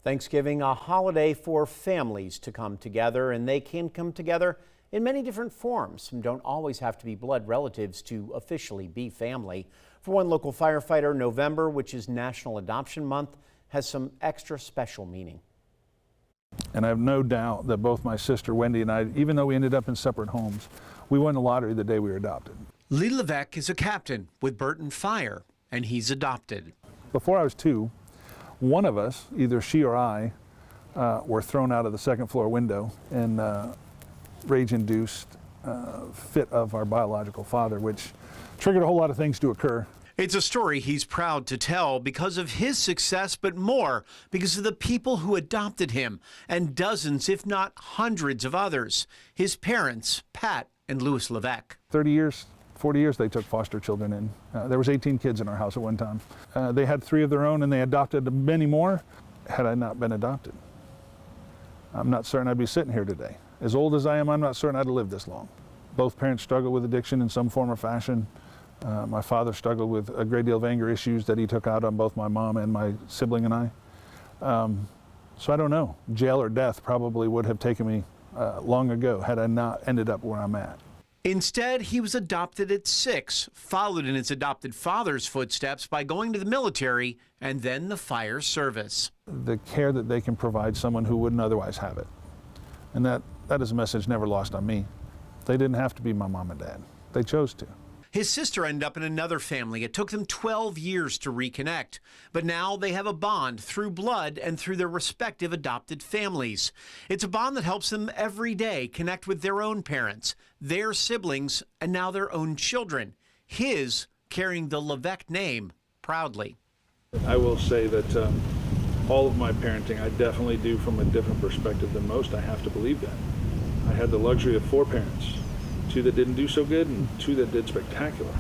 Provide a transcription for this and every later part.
Thanksgiving, a holiday for families to come together, and they can come together in many different forms and don't always have to be blood relatives to officially be family. For one local firefighter, November, which is National Adoption Month, has some extra special meaning. And I have no doubt that both my sister Wendy and I, even though we ended up in separate homes, we won the lottery the day we were adopted. Lee Levesque is a captain with Burton Fire, and he's adopted. Before I was 2, one of us, either she or I, were thrown out of the second floor window in rage-induced fit of our biological father, which triggered a whole lot of things to occur. It's a story he's proud to tell because of his success, but more because of the people who adopted him and dozens, if not hundreds of others. His parents, Pat and Louis Levesque. 30 years, 40 years they took foster children in. There was 18 kids in our house at one time. They had 3 of their own and they adopted many more. Had I not been adopted, I'm not certain I'd be sitting here today. As old as I am, I'm not certain I'd have lived this long. Both parents struggled with addiction in some form or fashion. My father struggled with a great deal of anger issues that he took out on both my mom and my sibling and I. So I don't know. Jail or death probably would have taken me long ago had I not ended up where I'm at. Instead, he was adopted at 6, followed in his adopted father's footsteps by going to the military and then the fire service. The care that they can provide someone who wouldn't otherwise have it. And that is a message never lost on me. They didn't have to be my mom and dad. They chose to. His sister ended up in another family. It took them 12 years to reconnect, but now they have a bond through blood and through their respective adopted families. It's a bond that helps them every day connect with their own parents, their siblings, and now their own children. His carrying the Levesque name proudly. I will say that all of my parenting I definitely do from a different perspective than most. I have to believe that. I had the luxury of 4 parents. 2 that didn't do so good and 2 that did spectacular.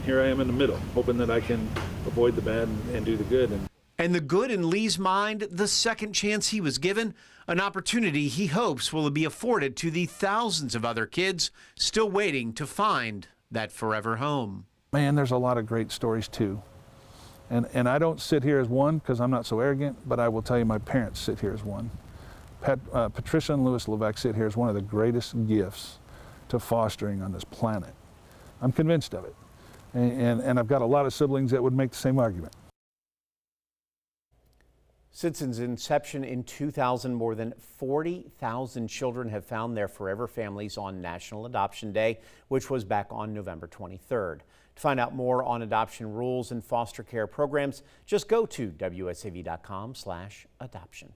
Here I am in the middle, hoping that I can avoid the bad and do the good. And the good in Lee's mind, the second chance he was given, an opportunity he hopes will be afforded to the thousands of other kids still waiting to find that forever home. Man, there's a lot of great stories too. And I don't sit here as one because I'm not so arrogant, but I will tell you my parents sit here as one. Patricia and Louis Levesque sit here as one of the greatest gifts to fostering on this planet. I'm convinced of it. And I've got a lot of siblings that would make the same argument. Since its inception in 2000, more than 40,000 children have found their forever families on National Adoption Day, which was back on November 23rd. To find out more on adoption rules and foster care programs, just go to wsav.com/adoption.